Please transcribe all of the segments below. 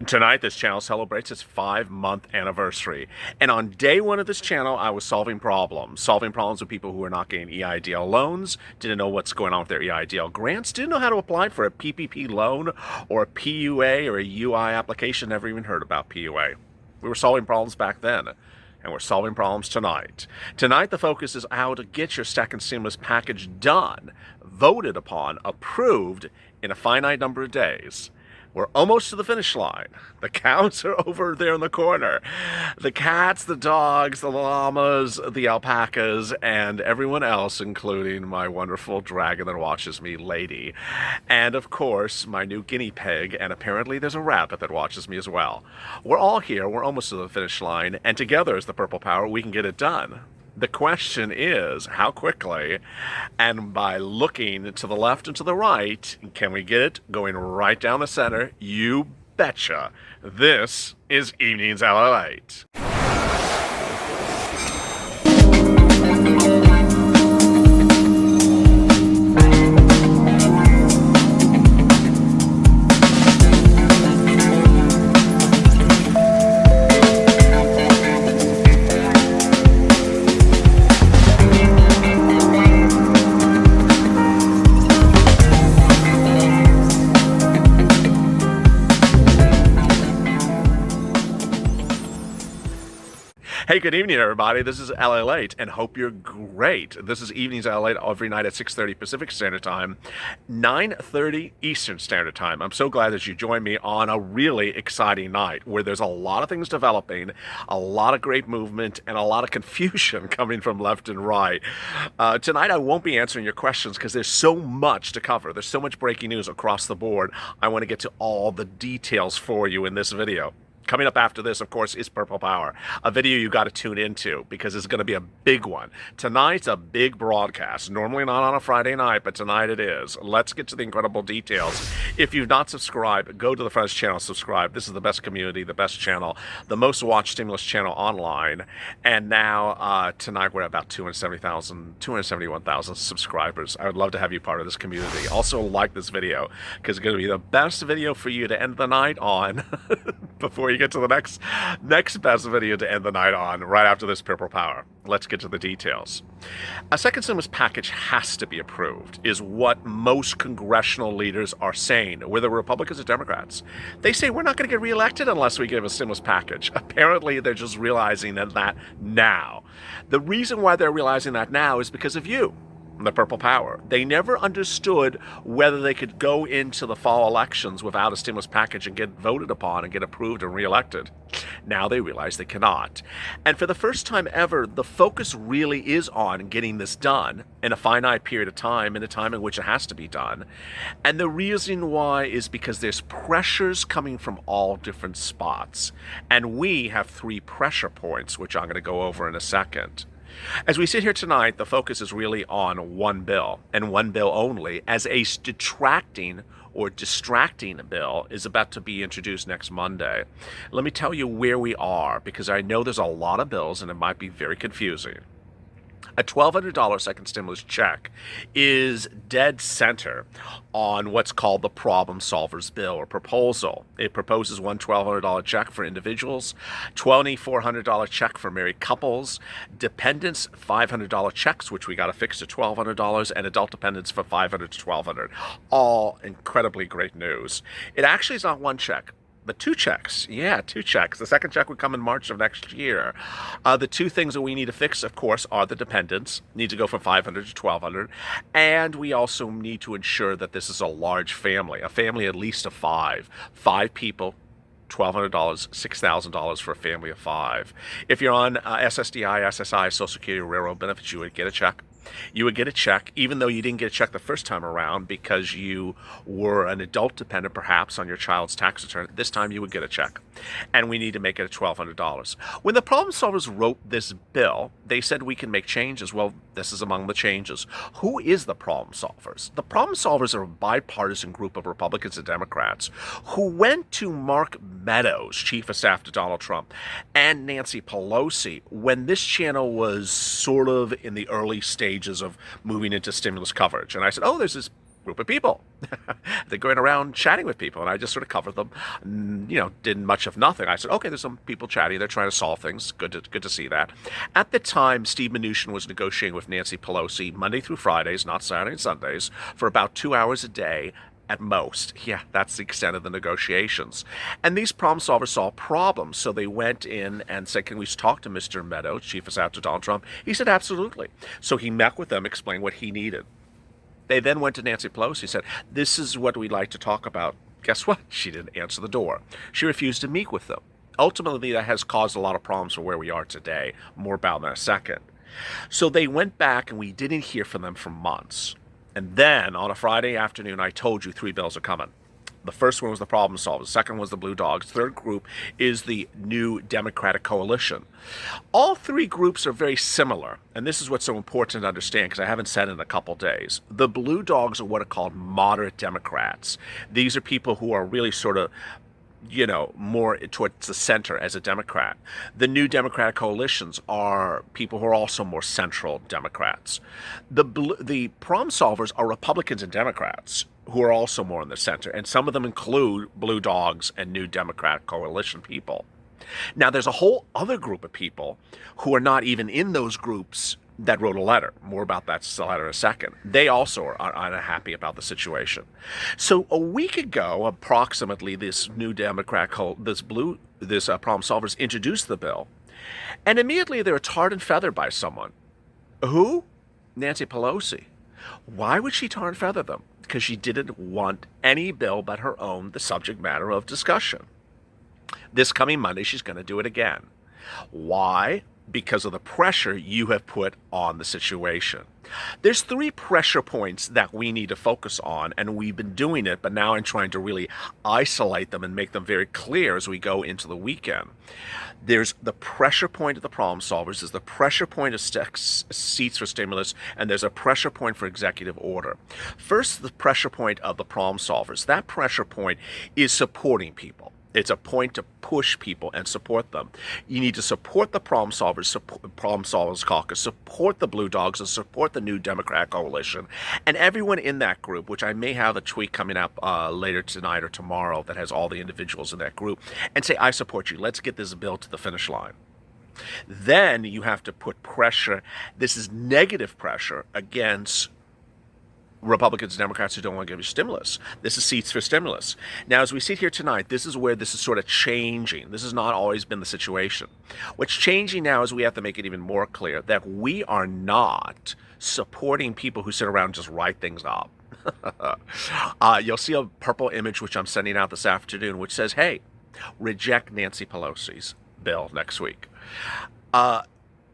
Tonight, this channel celebrates its 5-month anniversary. And on day one of this channel, I was solving problems with people who were not getting EIDL loans, didn't know what's going on with their EIDL grants, didn't know how to apply for a PPP loan or a PUA or a UI application, never even heard about PUA. We were solving problems back then, and we're solving problems tonight. Tonight, the focus is how to get your second stimulus package done, voted upon, approved in a finite number of days. We're almost to the finish line. The cows are over there in the corner. The cats, the dogs, the llamas, the alpacas, and everyone else, including my wonderful dragon that watches me, Lady. And of course, my new guinea pig, and apparently there's a rabbit that watches me as well. We're all here, we're almost to the finish line, and together as the Purple Power, we can get it done. The question is, how quickly, and by looking to the left and to the right, can we get it going right down the center? You betcha. This is Evenings LALATE. Hey, good evening, everybody. This is LALATE, and hope you're great. This is Evenings LALATE every night at 6:30 Pacific Standard Time, 9:30 Eastern Standard Time. I'm so glad that you joined me on a really exciting night where there's a lot of things developing, a lot of great movement, and a lot of confusion coming from left and right. Tonight, I won't be answering your questions because there's so much to cover. There's so much breaking news across the board. I want to get to all the details for you in this video. Coming up after this, of course, is Purple Power, a video you got to tune into because it's going to be a big one. Tonight's a big broadcast. Normally not on a Friday night, but tonight it is. Let's get to the incredible details. If you've not subscribed, go to the Friends channel, subscribe. This is the best community, the best channel, the most watched stimulus channel online. And now, tonight we're at about 271,000 subscribers. I would love to have you part of this community. Also, like this video because it's going to be the best video for you to end the night on before you get to the next best video to end the night on right after this Purple Power. Let's get to the details. A second stimulus package has to be approved is what most congressional leaders are saying, whether Republicans or Democrats. They say we're not going to get reelected unless we give a stimulus package. Apparently, they're just realizing that now. The reason why they're realizing that now is because of you, the Purple Power. They never understood whether they could go into the fall elections without a stimulus package and get voted upon and get approved and reelected. Now they realize they cannot. And for the first time ever, the focus really is on getting this done in a finite period of time, in a time in which it has to be done. And the reason why is because there's pressures coming from all different spots. And we have 3 pressure points, which I'm going to go over in a second. As we sit here tonight, the focus is really on one bill, and one bill only, as a distracting bill is about to be introduced next Monday. Let me tell you where we are, because I know there's a lot of bills, and it might be very confusing. A $1,200 second stimulus check is dead center on what's called the Problem Solvers Bill or proposal. It proposes one $1,200 check for individuals, $2,400 check for married couples, dependents $500 checks, which we got to fix to $1,200, and adult dependents for $500 to $1,200. All incredibly great news. It actually is not one check, but 2 checks. Yeah, 2 checks. The second check would come in March of next year. The 2 things that we need to fix, of course, are the dependents. Need to go from $500 to $1,200. And we also need to ensure that this is a large family, a family at least of 5. 5 people, $1,200, $6,000 for a family of 5. If you're on SSDI, SSI, Social Security, Railroad benefits, you would get a check. You would get a check, even though you didn't get a check the first time around because you were an adult dependent perhaps on your child's tax return. This time you would get a check. And we need to make it $1,200. When the problem solvers wrote this bill, they said we can make changes. Well, this is among the changes. Who is the problem solvers? The problem solvers are a bipartisan group of Republicans and Democrats who went to Mark Meadows, chief of staff to Donald Trump, and Nancy Pelosi when this channel was sort of in the early stages of moving into stimulus coverage. And I said, oh, there's this group of people. They're going around chatting with people, and I just sort of covered them. Did much of nothing. I said, okay, there's some people chatting. They're trying to solve things. Good to see that. At the time, Steve Mnuchin was negotiating with Nancy Pelosi Monday through Fridays, not Saturday and Sundays, for about 2 hours a day at most. Yeah, that's the extent of the negotiations. And these problem solvers solve problems. So they went in and said, can we talk to Mr. Meadows, chief of staff to Donald Trump? He said, absolutely. So he met with them, explained what he needed. They then went to Nancy Pelosi and said, this is what we'd like to talk about. Guess what? She didn't answer the door. She refused to meet with them. Ultimately, that has caused a lot of problems for where we are today. More about that in a second. So they went back, and we didn't hear from them for months. And then on a Friday afternoon, I told you 3 bills are coming. The first one was the problem solvers. The second was the Blue Dogs. Third group is the new Democratic coalition. All 3 groups are very similar, and this is what's so important to understand because I haven't said it in a couple days. The Blue Dogs are what are called moderate Democrats. These are people who are really sort of more towards the center as a Democrat. The new Democratic coalitions are people who are also more central Democrats. The problem solvers are Republicans and Democrats who are also more in the center, and some of them include Blue Dogs and new Democratic coalition people. Now, there's a whole other group of people who are not even in those groups that wrote a letter. More about that letter in a second. They also are unhappy about the situation. So a week ago, approximately, this new Democrat, this problem solvers introduced the bill, and immediately they were tarred and feathered by someone. Who? Nancy Pelosi. Why would she tar and feather them? Because she didn't want any bill but her own, the subject matter of discussion. This coming Monday, she's going to do it again. Why? Because of the pressure you have put on the situation. There's 3 pressure points that we need to focus on, and we've been doing it, but now I'm trying to really isolate them and make them very clear as we go into the weekend. There's the pressure point of the problem solvers, there's the pressure point of seats for stimulus, and there's a pressure point for executive order. First, the pressure point of the problem solvers. That pressure point is supporting people. It's a point to push people and support them. You need to support the problem solvers caucus, support the Blue Dogs, and support the new Democratic coalition. And everyone in that group, which I may have a tweet coming up later tonight or tomorrow that has all the individuals in that group, and say, I support you. Let's get this bill to the finish line. Then you have to put pressure. This is negative pressure against Republicans and Democrats who don't want to give you stimulus. This is seats for stimulus. Now, as we sit here tonight, this is where this is sort of changing. This has not always been the situation. What's changing now is we have to make it even more clear that we are not supporting people who sit around and just write things up. You'll see a purple image, which I'm sending out this afternoon, which says, hey, reject Nancy Pelosi's bill next week.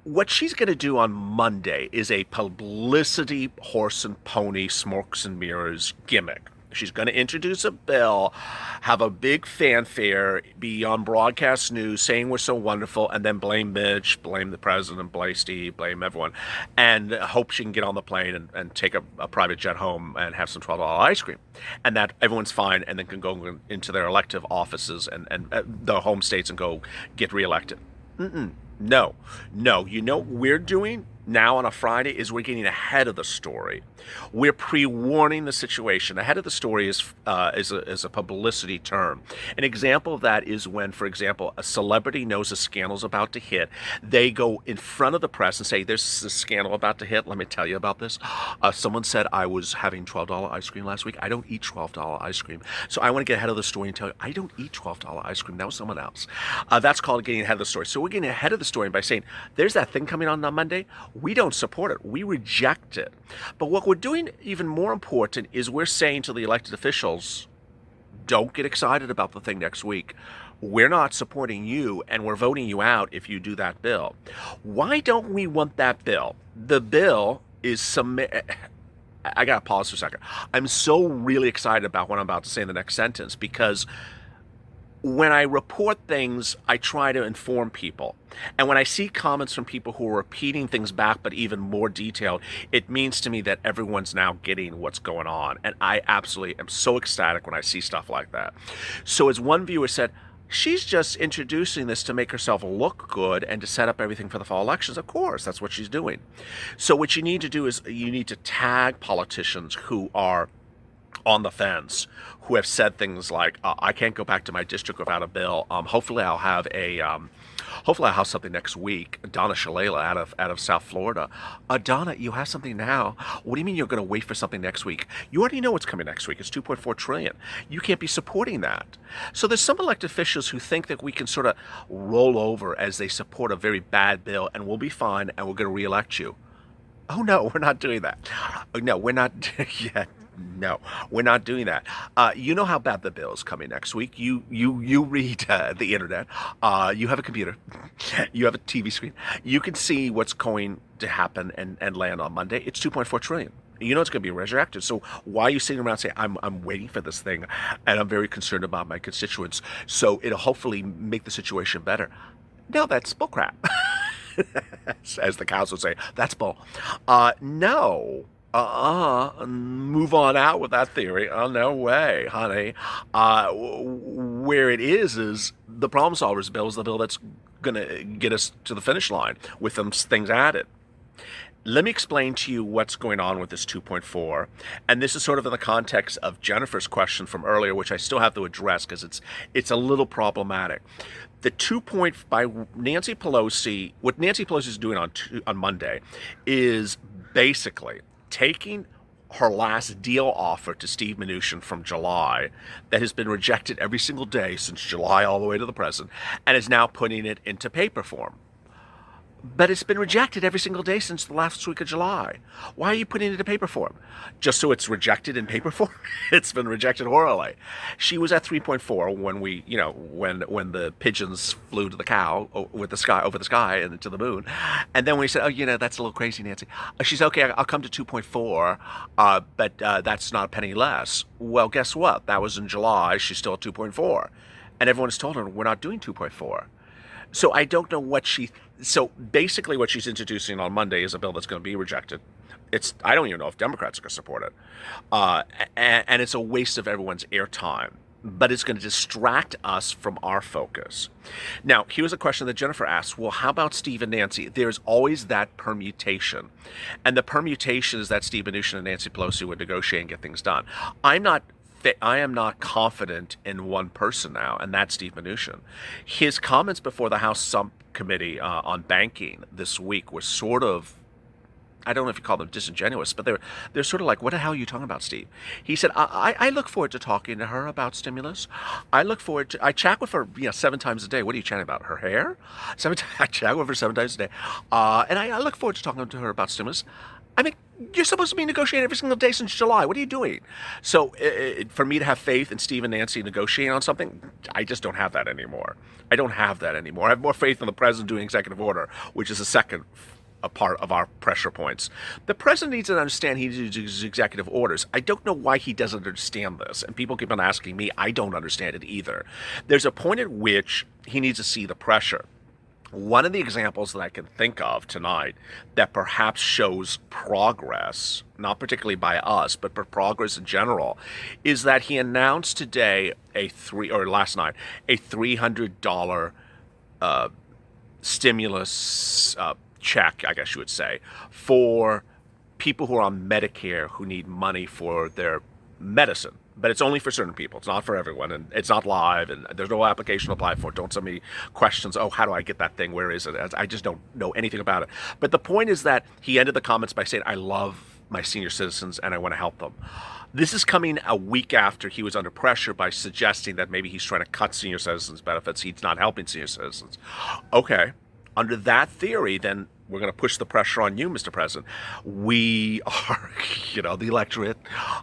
What she's going to do on Monday is a publicity horse and pony, smokes and mirrors gimmick. She's going to introduce a bill, have a big fanfare, be on broadcast news saying we're so wonderful, and then blame Mitch, blame the president, blame Steve, blame everyone, and hope she can get on the plane and take a private jet home and have some $12 ice cream. And that everyone's fine and then can go into their elective offices and the home states and go get reelected. No. You know what we're doing now on a Friday is we're getting ahead of the story. We're pre-warning the situation. Ahead of the story is a publicity term. An example of that is when, for example, a celebrity knows a scandal's about to hit. They go in front of the press and say, there's a scandal about to hit. Let me tell you about this. Someone said I was having $12 ice cream last week. I don't eat $12 ice cream. So I want to get ahead of the story and tell you, I don't eat $12 ice cream. That was someone else. That's called getting ahead of the story. So we're getting ahead of the story by saying, there's that thing coming on Monday. We don't support it. We reject it. But what we're doing, even more important, is we're saying to the elected officials, don't get excited about the thing next week. We're not supporting you, and we're voting you out if you do that bill. Why don't we want that bill? The bill is I got to pause for a second. I'm so really excited about what I'm about to say in the next sentence because when I report things, I try to inform people. And when I see comments from people who are repeating things back, but even more detailed, it means to me that everyone's now getting what's going on. And I absolutely am so ecstatic when I see stuff like that. So as one viewer said, she's just introducing this to make herself look good and to set up everything for the fall elections. Of course, that's what she's doing. So what you need to do is you need to tag politicians who are on the fence who have said things like, "I can't go back to my district without a bill." Hopefully I'll have something next week. Donna Shalala out of South Florida. Donna, you have something now. What do you mean you're going to wait for something next week? You already know what's coming next week. It's 2.4 trillion. You can't be supporting that. So there's some elected officials who think that we can sort of roll over as they support a very bad bill and we'll be fine and we're going to reelect you. Oh no, we're not doing that. No, we're not yet. No, we're not doing that. You know how bad the bill is coming next week. You read the internet. You have a computer. You have a TV screen. You can see what's going to happen and land on Monday. It's 2.4 trillion. You know it's going to be resurrected. So why are you sitting around saying, I'm waiting for this thing and I'm very concerned about my constituents, so it'll hopefully make the situation better? No, that's bullcrap. As the cows would say, that's bull. No. Move on out with that theory. Oh, no way, honey. Where it is the problem solvers bill is the bill that's going to get us to the finish line with them things added. Let me explain to you what's going on with this 2.4. And this is sort of in the context of Jennifer's question from earlier, which I still have to address because it's a little problematic. The 2 by Nancy Pelosi, what Nancy Pelosi is doing on Monday is basically taking her last deal offer to Steve Mnuchin from July that has been rejected every single day since July all the way to the present and is now putting it into paper form. But it's been rejected every single day since the last week of July. Why are you putting it into paper form? Just so it's rejected in paper form? It's been rejected orally. She was at 3.4 when the pigeons flew to the cow over the sky and to the moon. And then we said, that's a little crazy, Nancy. She's okay, I'll come to 2.4, but that's not a penny less. Well, guess what? That was in July. She's still at 2.4. And everyone has told her, we're not doing 2.4. So I don't know so basically what she's introducing on Monday is a bill that's going to be rejected. I don't even know if Democrats are going to support it. And it's a waste of everyone's airtime. But it's going to distract us from our focus. Now, here's a question that Jennifer asked. Well, how about Steve and Nancy? There's always that permutation. And the permutation is that Steve Mnuchin and Nancy Pelosi would negotiate and get things done. I am not confident in one person now, and that's Steve Mnuchin. His comments before the House subcommittee on banking this week were sort of, I don't know if you call them disingenuous, but they're sort of like, what the hell are you talking about, Steve? He said, I look forward to talking to her about stimulus. I chat with her 7 times a day. What are you chatting about? Her hair? I chat with her 7 times a day. And I look forward to talking to her about stimulus. I mean, you're supposed to be negotiating every single day since July. What are you doing? So for me to have faith in Steve and Nancy negotiating on something, I just don't have that anymore. I have more faith in the president doing executive order, which is a part of our pressure points. The president needs to understand he needs to use executive orders. I don't know why he doesn't understand this. And people keep on asking me. I don't understand it either. There's a point at which he needs to see the pressure. One of the examples that I can think of tonight that perhaps shows progress, not particularly by us, but for progress in general, is that he announced today last night, a $300 stimulus check, I guess you would say, for people who are on Medicare who need money for their medicine. But it's only for certain people. It's not for everyone, and it's not live, and there's no application to apply for it. Don't send me questions, how do I get that thing? Where is it? I just don't know anything about it. But the point is that he ended the comments by saying, I love my senior citizens, and I want to help them. This is coming a week after he was under pressure by suggesting that maybe he's trying to cut senior citizens' benefits. He's not helping senior citizens. Okay, under that theory, then we're going to push the pressure on you, Mr. President. We are, the electorate.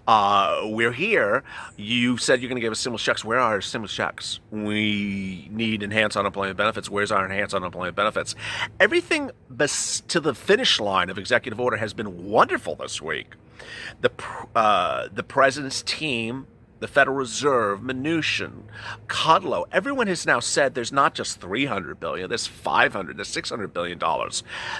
We're here. You said you're going to give us stimulus checks. Where are our stimulus checks? We need enhanced unemployment benefits. Where's our enhanced unemployment benefits? Everything to the finish line of executive order has been wonderful this week. The president's team, the Federal Reserve, Mnuchin, Kudlow, everyone has now said there's not just $300 billion, there's $500, there's $600 billion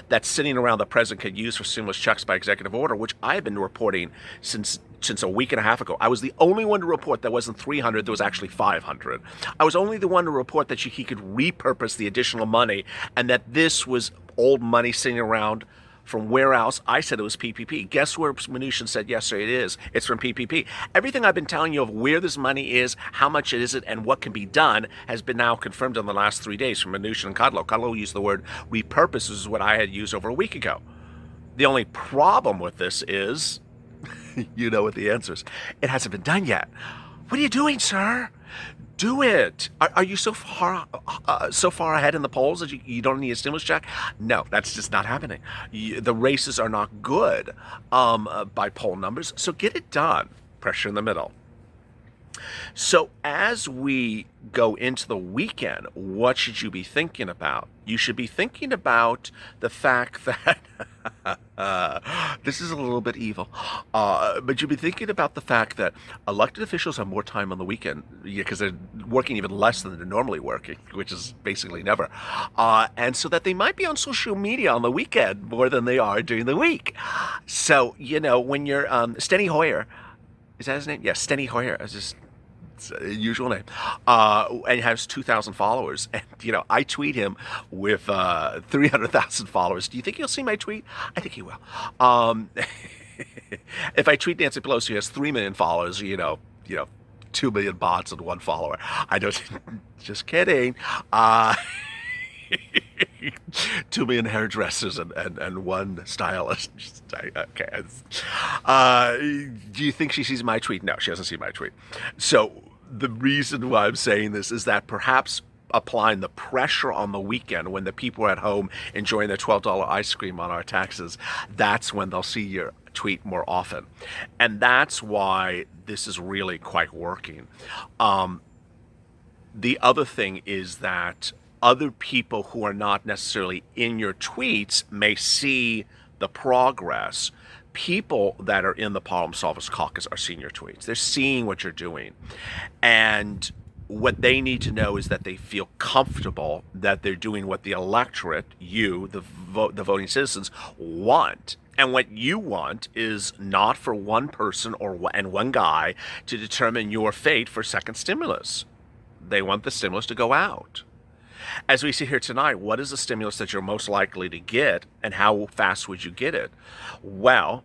that's sitting around the president could use for stimulus checks by executive order, which I've been reporting since a week and a half ago. I was the only one to report that wasn't 300, there was actually 500. I was only the one to report that he could repurpose the additional money and that this was old money sitting around From where else? I said it was PPP. Guess where Mnuchin said, yes, sir, it is. It's from PPP. Everything I've been telling you of where this money is, how much it is, and what can be done has been now confirmed in the last 3 days from Mnuchin and Kudlow. Kudlow used the word repurpose, which is what I had used over a week ago. The only problem with this is, you know what the answer is. It hasn't been done yet. What are you doing, sir? Do it. Are you so far ahead in the polls that you don't need a stimulus check? No, that's just not happening. The races are not good by poll numbers, so get it done. Pressure in the middle. So as we go into the weekend, what should you be thinking about? You should be thinking about the fact that this is a little bit evil, but you'll be thinking about the fact that elected officials have more time on the weekend because they're working even less than they're normally working, which is basically never. And so that they might be on social media on the weekend more than they are during the week. So, you know, when you're Steny Hoyer, is that his name? Yes, Steny Hoyer. It's a usual name, and he has 2,000 followers. And you know, I tweet him with 300,000 followers. Do you think he'll see my tweet? I think he will. If I tweet Nancy Pelosi, who has 3 million followers, you know, 2 million bots and 1 follower. I don't. Just kidding. 2 million hairdressers and 1 stylist. Okay. Do you think she sees my tweet? No, she doesn't see my tweet. So the reason why I'm saying this is that perhaps applying the pressure on the weekend when the people are at home enjoying their $12 ice cream on our taxes, that's when they'll see your tweet more often. And that's why this is really quite working. The other thing is that other people who are not necessarily in your tweets may see the progress. People that are in the Problem Solvers Caucus are seeing your tweets. They're seeing what you're doing. And what they need to know is that they feel comfortable that they're doing what the electorate, you, the voting citizens, want. And what you want is not for one person and one guy to determine your fate for second stimulus. They want the stimulus to go out. As we see here tonight, what is the stimulus that you're most likely to get, and how fast would you get it? Well,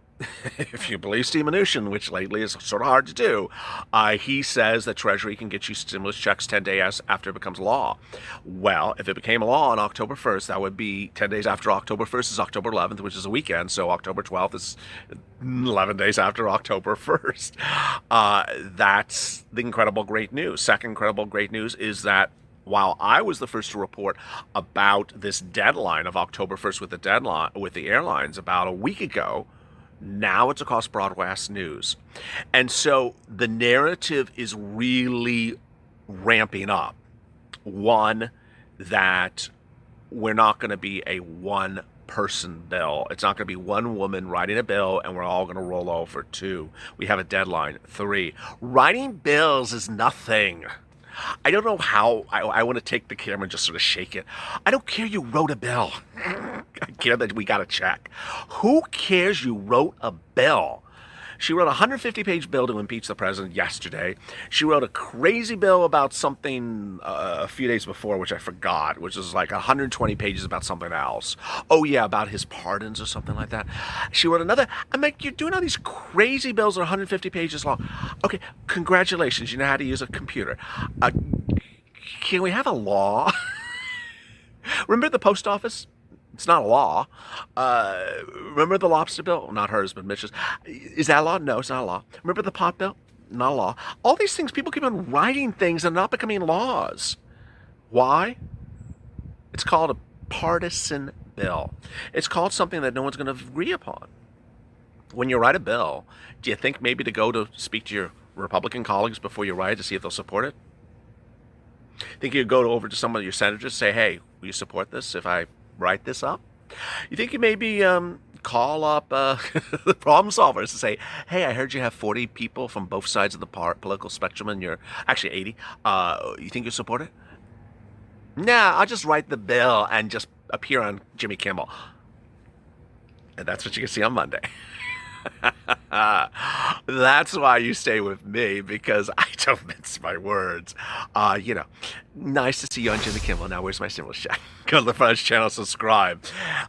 if you believe Steve Mnuchin, which lately is sort of hard to do, he says that Treasury can get you stimulus checks 10 days after it becomes law. Well, if it became a law on October 1st, that would be 10 days after October 1st is October 11th, which is a weekend, so October 12th is 11 days after October 1st. That's the incredible great news. Second incredible great news is that while I was the first to report about this deadline of October 1st with the airlines about a week ago, now it's across broadcast news. And so the narrative is really ramping up. One, that we're not going to be a one-person bill. It's not going to be one woman writing a bill and we're all going to roll over. 2, we have a deadline. 3, writing bills is nothing. I don't know how. I want to take the camera and just sort of shake it. I don't care you wrote a bill. I care that we got a check. Who cares you wrote a bill? She wrote a 150-page bill to impeach the president yesterday. She wrote a crazy bill about something a few days before, which I forgot, which is like 120 pages about something else. Oh, yeah, about his pardons or something like that. She wrote another. I'm like, you're doing all these crazy bills that are 150 pages long. Okay, congratulations. You know how to use a computer. Can we have a law? Remember the post office? It's not a law. Remember the lobster bill? Not hers, but Mitch's. Is that a law? No, it's not a law. Remember the pot bill? Not a law. All these things, people keep on writing things and not becoming laws. Why? It's called a partisan bill. It's called something that no one's going to agree upon. When you write a bill, do you think maybe to go to speak to your Republican colleagues before you write to see if they'll support it? Think you'd go over to some of your senators and say, hey, will you support this if I write this up? You think you maybe call up the problem solvers and say, hey, I heard you have 40 people from both sides of the political spectrum and you're actually 80. You think you'll support it? Nah, I'll just write the bill and just appear on Jimmy Kimmel. And that's what you can see on Monday. That's why you stay with me, because I don't mince my words. You know, nice to see you on Jimmy Kimmel. Now, where's my stimulus check? Go to the French channel, subscribe.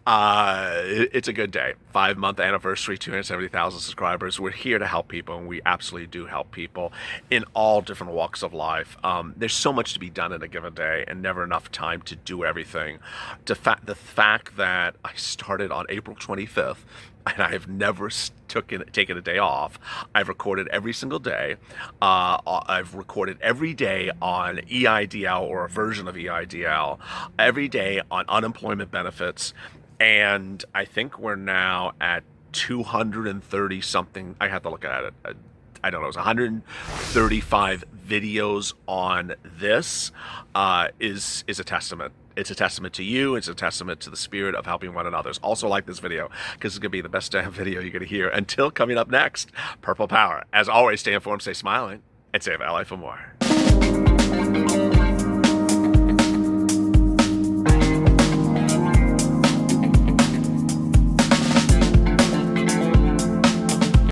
It's a good day. 5-month anniversary, 270,000 subscribers. We're here to help people, and we absolutely do help people in all different walks of life. There's so much to be done in a given day, and never enough time to do everything. The fact that I started on April 25th, and I have never taken a day off. I've recorded every single day. I've recorded every day on EIDL or a version of EIDL, every day on unemployment benefits, and I think we're now at 230 something. I have to look at it. I don't know, it was 135 videos on this. Is a testament. It's a testament to you. It's a testament to the spirit of helping one another. Also like this video, because it's going to be the best damn video you're going to hear. Until coming up next, Purple Power. As always, stay informed, stay smiling, and save LA for more.